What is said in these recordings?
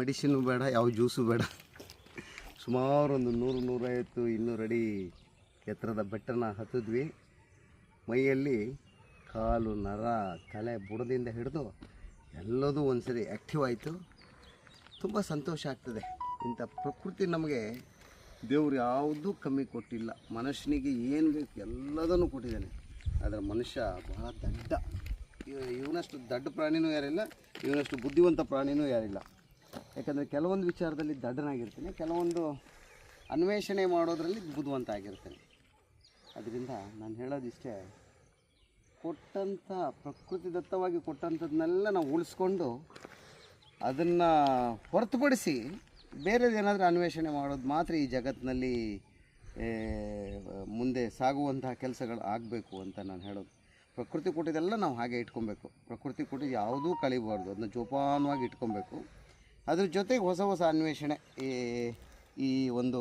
Medicine ಬೇಡ, ಯಾವ juice ಬೇಡ. ಸುಮಾರು ಒಂದು 100-150 200 ಅಡಿ ಎತ್ತರದ ಬೆಟ್ಟನ ಹತ್ತಿದ್ವಿ. ಮೈಯಲ್ಲಿ ಕಾಲು ನರ ತಲೆ ಬುಡದಿಂದ ಹಿಡಿದು ಎಲ್ಲದೂ ಒಂದ್ಸರಿ ಆ್ಯಕ್ಟಿವ್ ಆಯಿತು. ತುಂಬ ಸಂತೋಷ ಆಗ್ತದೆ. ಇಂಥ ಪ್ರಕೃತಿ ನಮಗೆ ದೇವರು ಯಾವುದೂ ಕಮ್ಮಿ ಕೊಟ್ಟಿಲ್ಲ. ಮನುಷ್ಯನಿಗೆ ಏನು ಬೇಕು ಎಲ್ಲದನ್ನು ಕೊಟ್ಟಿದ್ದಾನೆ. ಆದರೆ ಮನುಷ್ಯ ಬಹಳ ದಡ್ಡ. ಇವನಷ್ಟು ದಡ್ಡ ಪ್ರಾಣಿನೂ ಯಾರಿಲ್ಲ, ಇವನಷ್ಟು ಬುದ್ಧಿವಂತ ಪ್ರಾಣಿನೂ ಯಾರಿಲ್ಲ. ಯಾಕಂದರೆ ಕೆಲವೊಂದು ವಿಚಾರದಲ್ಲಿ ದಡ್ಡನಾಗಿರ್ತಾನೆ, ಕೆಲವೊಂದು ಅನ್ವೇಷಣೆ ಮಾಡೋದರಲ್ಲಿ ಬುದ್ಧಿವಂತ ಆಗಿರ್ತಾನೆ. ಅದರಿಂದ ನಾನು ಹೇಳೋದಿಷ್ಟೇ, ಕೊಟ್ಟಂಥ ಪ್ರಕೃತಿ ದತ್ತವಾಗಿ ಕೊಟ್ಟಂಥದ್ದನ್ನೆಲ್ಲ ನಾವು ಉಳಿಸ್ಕೊಂಡು ಅದನ್ನು ಹೊರತುಪಡಿಸಿ ಬೇರೆದೇನಾದರೂ ಅನ್ವೇಷಣೆ ಮಾಡೋದು ಮಾತ್ರ ಈ ಜಗತ್ತಿನಲ್ಲಿ ಮುಂದೆ ಸಾಗುವಂತಹ ಕೆಲಸಗಳು ಆಗಬೇಕು ಅಂತ ನಾನು ಹೇಳೋದು. ಪ್ರಕೃತಿ ಕೊಟ್ಟಿದ್ದೆಲ್ಲ ನಾವು ಹಾಗೆ ಇಟ್ಕೊಬೇಕು. ಪ್ರಕೃತಿ ಕೊಟ್ಟಿದ್ದು ಯಾವುದೂ ಕಳಿಬಾರ್ದು, ಅದನ್ನ ಜೋಪಾನವಾಗಿ ಇಟ್ಕೊಬೇಕು. ಅದ್ರ ಜೊತೆಗೆ ಹೊಸ ಹೊಸ ಅನ್ವೇಷಣೆ ಈ ಒಂದು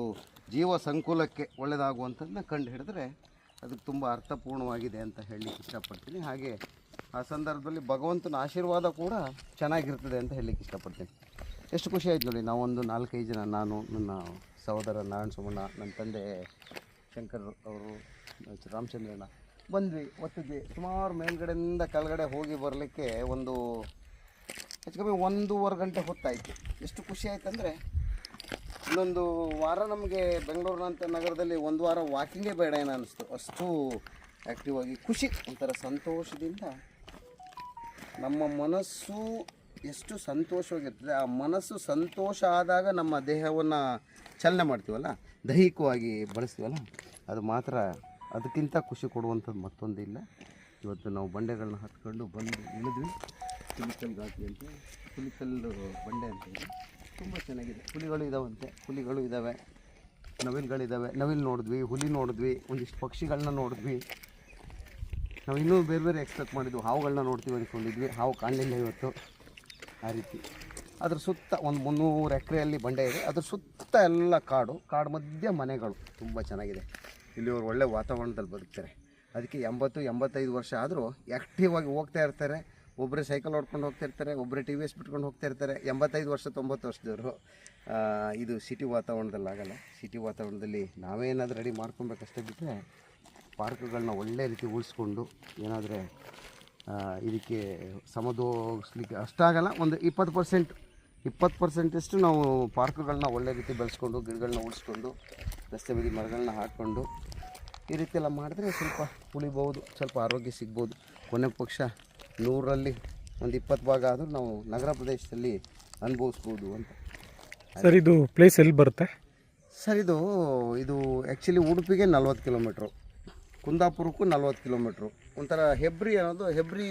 ಜೀವ ಸಂಕುಲಕ್ಕೆ ಒಳ್ಳೆಯದಾಗುವಂಥದ್ದನ್ನ ಕಂಡು ಹಿಡಿದ್ರೆ ಅದಕ್ಕೆ ತುಂಬ ಅರ್ಥಪೂರ್ಣವಾಗಿದೆ ಅಂತ ಹೇಳಲಿಕ್ಕೆ ಇಷ್ಟಪಡ್ತೀನಿ. ಹಾಗೆ ಆ ಸಂದರ್ಭದಲ್ಲಿ ಭಗವಂತನ ಆಶೀರ್ವಾದ ಕೂಡ ಚೆನ್ನಾಗಿರ್ತದೆ ಅಂತ ಹೇಳಲಿಕ್ಕೆ ಇಷ್ಟಪಡ್ತೀನಿ. ಎಷ್ಟು ಖುಷಿ ಆಯ್ತು ನೋಡಿ, ನಾವೊಂದು 4-5 ಜನ, ನಾನು, ನನ್ನ ಸಹೋದರ ನಾರಾಯಣ ಸೋಮಣ್ಣ, ನನ್ನ ತಂದೆ ಶಂಕರ್ ಅವರು, ರಾಮಚಂದ್ರಣ್ಣ ಬಂದ್ವಿ, ಒತ್ತಿದ್ವಿ. ಸುಮಾರು ಮೇಲ್ಗಡೆಯಿಂದ ಕೆಳಗಡೆ ಹೋಗಿ ಬರಲಿಕ್ಕೆ ಒಂದು ಹೆಚ್ಚು ಕಮ್ಮಿ 1.5 ಗಂಟೆ ಹೊತ್ತಾಯಿತು. ಎಷ್ಟು ಖುಷಿ ಆಯ್ತಂದರೆ, ಇನ್ನೊಂದು ವಾರ ನಮಗೆ ಬೆಂಗಳೂರಿನಂಥ ನಗರದಲ್ಲಿ 1 ವಾರ ವಾಕಿಂಗೇ ಬೇಡ ಏನೋ ಅನ್ನಿಸ್ತು. ಅಷ್ಟು ಆ್ಯಕ್ಟಿವ್ ಆಗಿ ಖುಷಿ, ಒಂಥರ ಸಂತೋಷದಿಂದ ನಮ್ಮ ಮನಸ್ಸು ಎಷ್ಟು ಸಂತೋಷವಾಗಿರ್ತದೆ. ಆ ಮನಸ್ಸು ಸಂತೋಷ ಆದಾಗ ನಮ್ಮ ದೇಹವನ್ನು ಚಲನೆ ಮಾಡ್ತೀವಲ್ಲ, ದೈಹಿಕವಾಗಿ ಬಳಸ್ತೀವಲ್ಲ, ಅದು ಮಾತ್ರ ಅದಕ್ಕಿಂತ ಖುಷಿ ಕೊಡುವಂಥದ್ದು ಮತ್ತೊಂದಿಲ್ಲ. ಇವತ್ತು ನಾವು ಬಂಡೆಗಳನ್ನ ಹತ್ಕೊಂಡು ಬಂದು ಇಳಿದ್ವಿ. ಹುಲಿಕಲ್ ಘಾಟಿ ಅಂತ, ಹುಲಿಕಲ್ ಬಂಡೆ ಅಂತ ಇದೆ. ತುಂಬ ಚೆನ್ನಾಗಿದೆ. ಹುಲಿಗಳು ಇದ್ದಾವಂತೆ, ಹುಲಿಗಳು ಇದ್ದಾವೆ, ನವಿಲುಗಳಿದ್ದಾವೆ. ನವಿಲು ನೋಡಿದ್ವಿ, ಹುಲಿ ನೋಡಿದ್ವಿ, ಒಂದಿಷ್ಟು ಪಕ್ಷಿಗಳನ್ನ ನೋಡಿದ್ವಿ. ನಾವು ಇನ್ನೂ ಬೇರೆ ಬೇರೆ ಎಕ್ಸ್ಪೆಕ್ಟ್ ಮಾಡಿದ್ವಿ. ಹಾವುಗಳನ್ನ ನೋಡ್ತೀವಿ ಅಂದ್ಕೊಂಡಿದ್ವಿ, ಹಾವು ಕಾಣಲಿಲ್ಲ ಇವತ್ತು. ಆ ರೀತಿ ಅದ್ರ ಸುತ್ತ ಒಂದು 300 ಎಕರೆಯಲ್ಲಿ ಬಂಡೆ ಇದೆ. ಅದ್ರ ಸುತ್ತ ಎಲ್ಲ ಕಾಡು ಮಧ್ಯೆ ಮನೆಗಳು. ತುಂಬ ಚೆನ್ನಾಗಿದೆ. ಇಲ್ಲಿ ಅವರು ಒಳ್ಳೆ ವಾತಾವರಣದಲ್ಲಿ ಬದುಕ್ತಾರೆ. ಅದಕ್ಕೆ 80-85 ವರ್ಷ ಆದರೂ ಆ್ಯಕ್ಟಿವ್ ಆಗಿ ಹೋಗ್ತಾ ಇರ್ತಾರೆ. ಒಬ್ಬರೇ ಸೈಕಲ್ ಹೊಡ್ಕೊಂಡು ಹೋಗ್ತಾ ಇರ್ತಾರೆ, ಒಬ್ಬರೇ TVS ಬಿಟ್ಕೊಂಡು ಹೋಗ್ತಾ ಇರ್ತಾರೆ. 85 ವರ್ಷ 90 ವರ್ಷದವರು. ಇದು ಸಿಟಿ ವಾತಾವರಣದಲ್ಲಿ ಆಗಲ್ಲ. ಸಿಟಿ ವಾತಾವರಣದಲ್ಲಿ ನಾವೇನಾದರೂ ರೆಡಿ ಮಾಡ್ಕೊಬೇಕಷ್ಟೇ ಬಿಟ್ಟರೆ, ಪಾರ್ಕ್ಗಳನ್ನ ಒಳ್ಳೆ ರೀತಿ ಉಳಿಸ್ಕೊಂಡು ಏನಾದರೆ ಇದಕ್ಕೆ ಸಮದೋಗಿಸ್ಲಿಕ್ಕೆ ಅಷ್ಟಾಗಲ್ಲ. ಒಂದು 20% ನಾವು ಪಾರ್ಕ್ಗಳನ್ನ ಒಳ್ಳೆ ರೀತಿ ಬೆಳೆಸ್ಕೊಂಡು, ಗಿಡಗಳನ್ನ ಉಳಿಸ್ಕೊಂಡು, ರಸ್ತೆ ಬದಿ ಮರಗಳನ್ನ ಹಾಕ್ಕೊಂಡು ಈ ರೀತಿ ಎಲ್ಲ ಮಾಡಿದ್ರೆ ಸ್ವಲ್ಪ ಉಳಿಬೋದು, ಸ್ವಲ್ಪ ಆರೋಗ್ಯ ಸಿಗ್ಬೋದು. ಕೊನೆ ಪಕ್ಷ 100ರಲ್ಲಿ ಒಂದು 20 ಭಾಗ ಆದರೂ ನಾವು ನಗರ ಪ್ರದೇಶದಲ್ಲಿ ಅನುಭವಿಸ್ಬೋದು ಅಂತ. ಸರ್, ಇದು ಪ್ಲೇಸ್ ಎಲ್ಲಿ ಬರುತ್ತೆ ಸರ್? ಇದು ಆ್ಯಕ್ಚುಲಿ ಉಡುಪಿಗೆ 40 ಕಿಲೋಮೀಟ್ರು, ಕುಂದಾಪುರಕ್ಕೂ 40 ಕಿಲೋಮೀಟ್ರು. ಒಂಥರ ಹೆಬ್ರಿ ಅನ್ನೋದು ಹೆಬ್ರಿ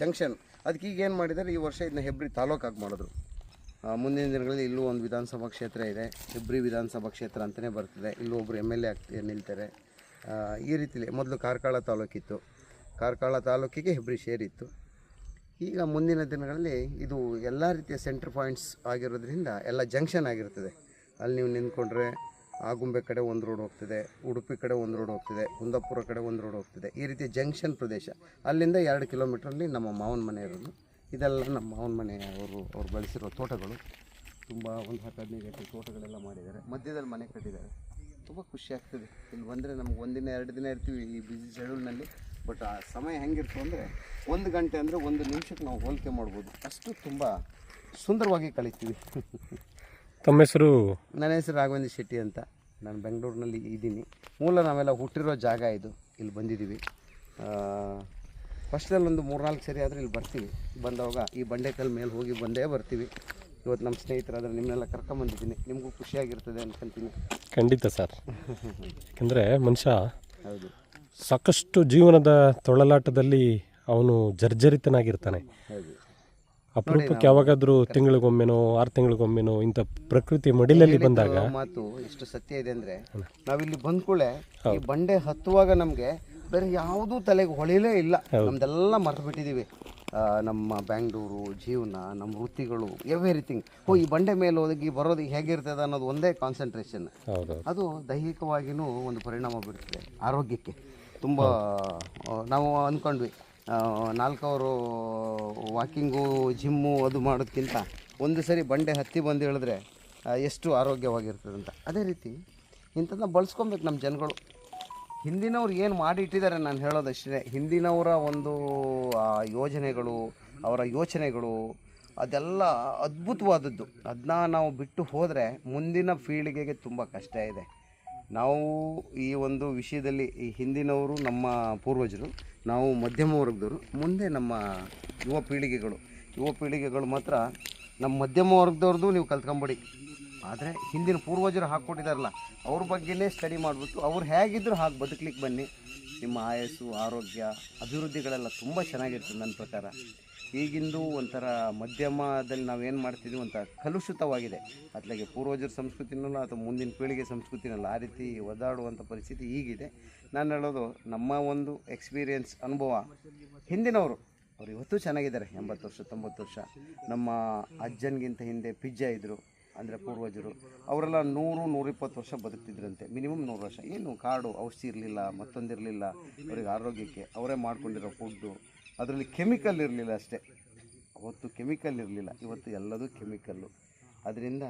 ಜಂಕ್ಷನ್. ಅದಕ್ಕೆ ಈಗ ಏನು ಮಾಡಿದ್ದಾರೆ, ಈ ವರ್ಷ ಇದನ್ನ ಹೆಬ್ರಿ ತಾಲೂಕಾಗಿ ಮಾಡಿದ್ರು. ಮುಂದಿನ ದಿನಗಳಲ್ಲಿ ಇಲ್ಲೂ ಒಂದು ವಿಧಾನಸಭಾ ಕ್ಷೇತ್ರ ಇದೆ, ಹೆಬ್ರಿ ವಿಧಾನಸಭಾ ಕ್ಷೇತ್ರ ಅಂತಲೇ ಬರ್ತದೆ. ಇಲ್ಲೂ ಒಬ್ಬರು MLA ನಿಲ್ತಾರೆ. ಈ ರೀತಿಲಿ ಮೊದಲು ಕಾರ್ಕಳ ತಾಲೂಕಿತ್ತು, ಕಾರ್ಕಳ ತಾಲೂಕಿಗೆ ಹೆಬ್ರಿ ಸೇರಿತ್ತು. ಈಗ ಮುಂದಿನ ದಿನಗಳಲ್ಲಿ ಇದು ಎಲ್ಲ ರೀತಿಯ ಸೆಂಟ್ರ್ ಪಾಯಿಂಟ್ಸ್ ಆಗಿರೋದ್ರಿಂದ ಎಲ್ಲ ಜಂಕ್ಷನ್ ಆಗಿರ್ತದೆ. ಅಲ್ಲಿ ನೀವು ನಿಂತ್ಕೊಂಡ್ರೆ ಆಗುಂಬೆ ಕಡೆ ಒಂದು ರೋಡ್ ಹೋಗ್ತದೆ, ಉಡುಪಿ ಕಡೆ ಒಂದು ರೋಡ್ ಹೋಗ್ತದೆ, ಕುಂದಾಪುರ ಕಡೆ ಒಂದು ರೋಡ್ ಹೋಗ್ತದೆ. ಈ ರೀತಿ ಜಂಕ್ಷನ್ ಪ್ರದೇಶ. ಅಲ್ಲಿಂದ 2 ಕಿಲೋಮೀಟ್ರಲ್ಲಿ ನಮ್ಮ ಮಾವನ ಮನೆ ಇರೋದು. ಇದೆಲ್ಲ ನಮ್ಮ ಮಾವನ ಮನೆ, ಅವ್ರು ಬೆಳೆಸಿರೋ ತೋಟಗಳು. ತುಂಬ ಒಂದು 10-15 ಎಕರೆ ತೋಟಗಳೆಲ್ಲ ಮಾಡಿದ್ದಾರೆ. ಮಧ್ಯದಲ್ಲಿ ಮನೆ ಕಟ್ಟಿದ್ದಾರೆ. ತುಂಬ ಖುಷಿ ಆಗ್ತದೆ. ಇಲ್ಲಿ ಬಂದರೆ ನಮ್ಗೆ 1-2 ದಿನ ಇರ್ತೀವಿ ಈ ಬ್ಯುಸಿ ಶೆಡ್ಯೂಲ್ನಲ್ಲಿ. ಬಟ್ ಆ ಸಮಯ ಹೆಂಗಿರ್ತದೆ ಅಂದರೆ, 1 ಗಂಟೆ ಅಂದರೆ 1 ನಿಮಿಷಕ್ಕೆ ನಾವು ಹೋಲಿಕೆ ಮಾಡ್ಬೋದು. ಅಷ್ಟು ತುಂಬ ಸುಂದರವಾಗಿ ಕಳೀತೀವಿ. ತಮ್ಮ ಹೆಸರು? ನನ್ನ ಹೆಸರು ರಾಘವೇಂದ್ರ ಶೆಟ್ಟಿ ಅಂತ. ನಾನು ಬೆಂಗಳೂರಿನಲ್ಲಿ ಇದ್ದೀನಿ. ಮೂಲ ನಾವೆಲ್ಲ ಹುಟ್ಟಿರೋ ಜಾಗ ಇದು. ಇಲ್ಲಿ ಬಂದಿದ್ದೀವಿ. ಫಸ್ಟಲ್ಲಿ ಒಂದು 3-4 ಸರಿ ಆದರೆ ಇಲ್ಲಿ ಬರ್ತೀವಿ. ಬಂದವಾಗ ಈ ಬಂಡೆಕಲ್ ಮೇಲೆ ಹೋಗಿ ಬಂದೇ ಬರ್ತೀವಿ. ಇವತ್ತು ನಮ್ಮ ಸ್ನೇಹಿತರಾದರೆ ನಿಮ್ಮನ್ನೆಲ್ಲ ಕರ್ಕೊಂಬಂದಿದ್ದೀನಿ. ನಿಮಗೂ ಖುಷಿಯಾಗಿರ್ತದೆ ಅನ್ಕೊಂತೀನಿ. ಖಂಡಿತ ಸರ್. ಯಾಕಂದರೆ ಮನುಷ್ಯ ಹೌದು, ಸಾಕಷ್ಟು ಜೀವನದ ತೊಳಲಾಟದಲ್ಲಿ ಅವನು ಜರ್ಜರಿತನಾಗಿರ್ತಾನೆ. ಹೌದು. ಅಪರೂಪಕ್ಕೆ ಯಾವಾಗಾದರೂ ತಿಂಗಳಿಗೊಮ್ಮೆನೋ 6 ತಿಂಗಳಿಗೊಮ್ಮೆನೋ ಇಂಥ ಪ್ರಕೃತಿ ಮಡಿಲಲ್ಲಿ ಬಂದಾಗ ಮಾತು ಎಷ್ಟು ಸತ್ಯ ಇದೆ ಅಂದರೆ, ನಾವಿಲ್ಲಿ ಬಂದ್ಕೂಳೆ ಈ ಬಂಡೆ ಹತ್ತುವಾಗ ನಮಗೆ ಬೇರೆ ಯಾವುದೂ ತಲೆಗೆ ಹೊಳಿಲೇ ಇಲ್ಲ. ನಮ್ದೆಲ್ಲ ಮರ್ತು ಬಿಟ್ಟಿದ್ದೀವಿ. ನಮ್ಮ ಬ್ಯಾಂಗ್ಳೂರು ಜೀವನ, ನಮ್ಮ ವೃತ್ತಿಗಳು, ಎವ್ರಿಥಿಂಗ್. ಈ ಬಂಡೆ ಮೇಲೆ ಹೋಗಿ ಬರೋದು ಹೇಗಿರ್ತದೆ ಅನ್ನೋದು ಒಂದೇ ಕಾನ್ಸಂಟ್ರೇಷನ್. ಅದು ದೈಹಿಕವಾಗಿಯೂ ಒಂದು ಪರಿಣಾಮ ಬೀರ್ತದೆ ಆರೋಗ್ಯಕ್ಕೆ. ತುಂಬ ನಾವು ಅಂದ್ಕೊಂಡ್ವಿ 4 ಅವರು ವಾಕಿಂಗು ಜಿಮ್ಮು ಅದು ಮಾಡೋದಕ್ಕಿಂತ ಒಂದು ಸರಿ ಬಂಡೆ ಹತ್ತಿ ಬಂದು ಹೇಳಿದ್ರೆ ಎಷ್ಟು ಆರೋಗ್ಯವಾಗಿರ್ತದಂತ. ಅದೇ ರೀತಿ ಇಂಥದ್ದನ್ನ ಬಳಸ್ಕೊಬೇಕು ನಮ್ಮ ಜನಗಳು. ಹಿಂದಿನವ್ರು ಏನು ಮಾಡಿ ಇಟ್ಟಿದ್ದಾರೆ ನಾನು ಹೇಳೋದಷ್ಟೇ. ಹಿಂದಿನವರ ಒಂದು ಯೋಜನೆಗಳು, ಅವರ ಯೋಚನೆಗಳು ಅದೆಲ್ಲ ಅದ್ಭುತವಾದದ್ದು. ಅದನ್ನ ನಾವು ಬಿಟ್ಟು ಹೋದರೆ ಮುಂದಿನ ಪೀಳಿಗೆಗೆ ತುಂಬ ಕಷ್ಟ ಇದೆ. ನಾವು ಈ ಒಂದು ವಿಷಯದಲ್ಲಿ ಈ ಹಿಂದಿನವರು ನಮ್ಮ ಪೂರ್ವಜರು, ನಾವು ಮಧ್ಯಮ ವರ್ಗದವರು, ಮುಂದೆ ನಮ್ಮ ಯುವ ಪೀಳಿಗೆಗಳು ಮಾತ್ರ ನಮ್ಮ ಮಧ್ಯಮ ವರ್ಗದವ್ರದ್ದು ನೀವು ಕಲ್ತ್ಕೊಂಬಿಡಿ. ಆದರೆ ಹಿಂದಿನ ಪೂರ್ವಜರು ಹಾಕ್ಕೊಟ್ಟಿದ್ದಾರಲ್ಲ ಅವ್ರ ಬಗ್ಗೆನೇ ಸ್ಟಡಿ ಮಾಡಿಬಿಟ್ಟು ಅವ್ರು ಹೇಗಿದ್ದರೂ ಹಾಗೆ ಬದುಕಲಿಕ್ಕೆ ಬನ್ನಿ. ನಿಮ್ಮ ಆಯಸ್ಸು, ಆರೋಗ್ಯ, ಅಭಿವೃದ್ಧಿಗಳೆಲ್ಲ ತುಂಬ ಚೆನ್ನಾಗಿರ್ತದೆ ನನ್ನ ಪ್ರಕಾರ. ಈಗಿಂದು ಒಂಥರ ಮಧ್ಯಮದಲ್ಲಿ ನಾವೇನು ಮಾಡ್ತಿದ್ದೀವಿ ಒಂಥರ ಕಲುಷಿತವಾಗಿದೆ. ಅತ್ಲಾಗೆ ಪೂರ್ವಜರ ಸಂಸ್ಕೃತಿನಲ್ಲ ಅಥವಾ ಮುಂದಿನ ಪೀಳಿಗೆ ಸಂಸ್ಕೃತಿನಲ್ಲ, ಆ ರೀತಿ ಒದ್ದಾಡುವಂಥ ಪರಿಸ್ಥಿತಿ ಈಗಿದೆ. ನಾನು ಹೇಳೋದು ನಮ್ಮ ಒಂದು ಎಕ್ಸ್ಪೀರಿಯೆನ್ಸ್, ಅನುಭವ. ಹಿಂದಿನವರು ಅವ್ರು ಇವತ್ತು ಚೆನ್ನಾಗಿದ್ದಾರೆ, 80 ವರ್ಷ 90 ವರ್ಷ. ನಮ್ಮ ಅಜ್ಜನಿಗಿಂತ ಹಿಂದೆ ಪಿಜ್ಜ ಇದ್ದರು, ಅಂದರೆ ಪೂರ್ವಜರು. ಅವರೆಲ್ಲ 100-120 ವರ್ಷ ಬದುಕ್ತಿದ್ರಂತೆ, ಮಿನಿಮಮ್ 100 ವರ್ಷ. ಏನು ಕಾಡು, ಔಷಧಿ ಇರಲಿಲ್ಲ, ಮತ್ತೊಂದಿರಲಿಲ್ಲ ಅವರಿಗೆ ಆರೋಗ್ಯಕ್ಕೆ. ಅವರೇ ಮಾಡ್ಕೊಂಡಿರೋ ಫುಡ್ಡು, ಅದರಲ್ಲಿ ಕೆಮಿಕಲ್ ಇರಲಿಲ್ಲ ಅಷ್ಟೇ. ಅವತ್ತು ಕೆಮಿಕಲ್ ಇರಲಿಲ್ಲ, ಇವತ್ತು ಎಲ್ಲದೂ ಕೆಮಿಕಲ್ಲು. ಅದರಿಂದ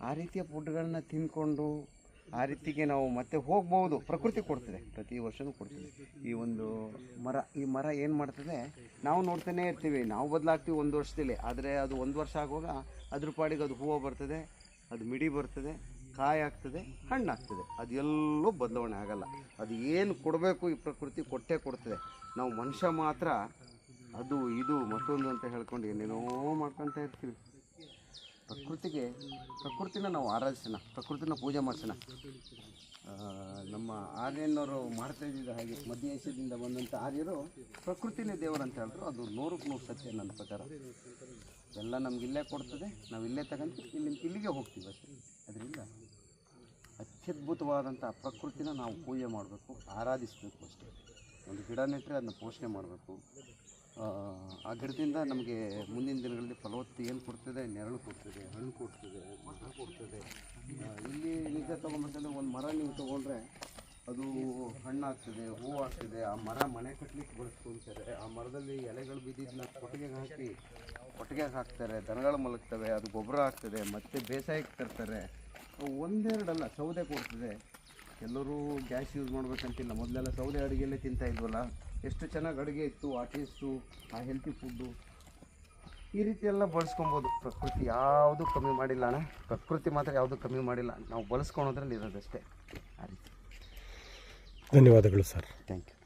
ಆ ರೀತಿಯ ಫುಡ್ಗಳನ್ನ ತಿಂದ್ಕೊಂಡು ಆ ರೀತಿಗೆ ನಾವು ಮತ್ತೆ ಹೋಗ್ಬೋದು. ಪ್ರಕೃತಿ ಕೊಡ್ತದೆ, ಪ್ರತಿ ವರ್ಷವೂ ಕೊಡ್ತದೆ. ಈ ಒಂದು ಈ ಮರ ಏನು ಮಾಡ್ತದೆ, ನಾವು ನೋಡ್ತಾನೆ ಇರ್ತೀವಿ, ನಾವು ಬದಲಾಗ್ತೀವಿ ಒಂದು ವರ್ಷದಲ್ಲಿ. ಆದರೆ ಅದು 1 ವರ್ಷ ಆಗುವಾಗ ಅದ್ರ ಪಾಡಿಗೆ ಅದು ಹೂವು ಬರ್ತದೆ, ಅದು ಮಿಡಿ ಬರ್ತದೆ, ಕಾಯಿ ಆಗ್ತದೆ, ಹಣ್ಣಾಗ್ತದೆ. ಅದು ಎಲ್ಲೂ ಬದಲಾವಣೆ ಆಗಲ್ಲ. ಅದು ಏನು ಕೊಡಬೇಕು ಈ ಪ್ರಕೃತಿ ಕೊಟ್ಟೇ ಕೊಡ್ತದೆ. ನಾವು ಮನುಷ್ಯ ಮಾತ್ರ ಅದು ಇದು ಮತ್ತೊಂದು ಅಂತ ಹೇಳ್ಕೊಂಡು ಏನೇನೋ ಮಾಡ್ಕೊತ ಇರ್ತೀವಿ. ಪ್ರಕೃತಿನ ನಾವು ಆರಾಧಿಸೋಣ, ಪ್ರಕೃತಿನ ಪೂಜೆ ಮಾಡಿಸೋಣ. ನಮ್ಮ ಆರ್ಯನವರು ಮಾಡ್ತಾ ಇದ್ದಿದ್ದು ಹಾಗೆ. ಮಧ್ಯ ಏಷ್ಯಾದಿಂದ ಬಂದಂಥ ಆರ್ಯರು ಪ್ರಕೃತಿನೇ ದೇವರು ಅಂತ ಹೇಳಿದ್ರು. ಅದು 100ಕ್ಕೆ 100 ಸತ್ಯ ನನ್ನ ಪ್ರಕಾರ. ಎಲ್ಲ ನಮಗಿಲ್ಲೇ ಕೊಡ್ತದೆ, ನಾವು ಇಲ್ಲೇ ತಗೊಂಡು ಇಲ್ಲಿಗೆ ಹೋಗ್ತೀವಿ ಅಷ್ಟೇ. ಅದರಿಂದ ಅತ್ಯದ್ಭುತವಾದಂಥ ಪ್ರಕೃತಿನ ನಾವು ಪೂಜೆ ಮಾಡಬೇಕು, ಆರಾಧಿಸಬೇಕು ಅಷ್ಟೇ. ಒಂದು ಗಿಡ ನೆಟ್ಟರೆ ಅದನ್ನ ಪೋಷಣೆ ಮಾಡಬೇಕು. ಆ ಗಿಡದಿಂದ ನಮಗೆ ಮುಂದಿನ ದಿನಗಳಲ್ಲಿ ಫಲವತ್ತು ಏನು ಕೊಡ್ತದೆ, ನೆರಳು ಕೊಡ್ತದೆ, ಹಣ್ಣು ಕೊಡ್ತದೆ, ಮರ ಕೊಡ್ತದೆ. ಇಲ್ಲಿ ನಿಜ ತೊಗೊಂಡ್ಬೇಕಂದ್ರೆ ಒಂದು ಮರ ನೀವು ತೊಗೊಂಡ್ರೆ ಅದು ಹಣ್ಣಾಗ್ತದೆ, ಹೂವು ಆಗ್ತದೆ. ಆ ಮರ ಮನೆ ಕಟ್ಟಲಿಕ್ಕೆ ಬಳಸ್ಕೊಳ್ತಾರೆ. ಆ ಮರದಲ್ಲಿ ಎಲೆಗಳು ಬಿದ್ದಿದ್ದನ್ನ ಕೊಟ್ಟಿಗೆಗೆ ಹಾಕ್ತಾರೆ, ದನಗಳು ಮಲಗ್ತವೆ, ಅದು ಗೊಬ್ಬರ ಆಗ್ತದೆ, ಮತ್ತು ಬೇಸಾಯಕ್ಕೆ ತರ್ತಾರೆ. ಒಂದೆರಡಲ್ಲ, ಸೌದೆ ಕೊಡ್ತದೆ. ಎಲ್ಲರೂ ಗ್ಯಾಸ್ ಯೂಸ್ ಮಾಡ್ಬೇಕಂತಿಲ್ಲ. ಮೊದಲೆಲ್ಲ ಸೌದೆ ಅಡುಗೆಯಲ್ಲೇ ತಿಂತಾ ಇದ್ವಲ್ಲ, ಎಷ್ಟು ಚೆನ್ನಾಗಿ ಅಡುಗೆ ಇತ್ತು, ಆ ಟೇಸ್ಟು, ಆ ಹೆಲ್ತಿ ಫುಡ್ಡು. ಈ ರೀತಿ ಎಲ್ಲ ಬಳಸ್ಕೊಬೋದು. ಪ್ರಕೃತಿ ಯಾವುದೂ ಕಮ್ಮಿ ಮಾಡಿಲ್ಲ ಅಣ್ಣ, ಪ್ರಕೃತಿ ಮಾತ್ರ ಯಾವುದೂ ಕಮ್ಮಿ ಮಾಡಿಲ್ಲ. ನಾವು ಬಳಸ್ಕೊಳೋದ್ರಲ್ಲಿ ಇರೋದಷ್ಟೇ. ಆ ರೀತಿ. ಧನ್ಯವಾದಗಳು ಸರ್. Thank you.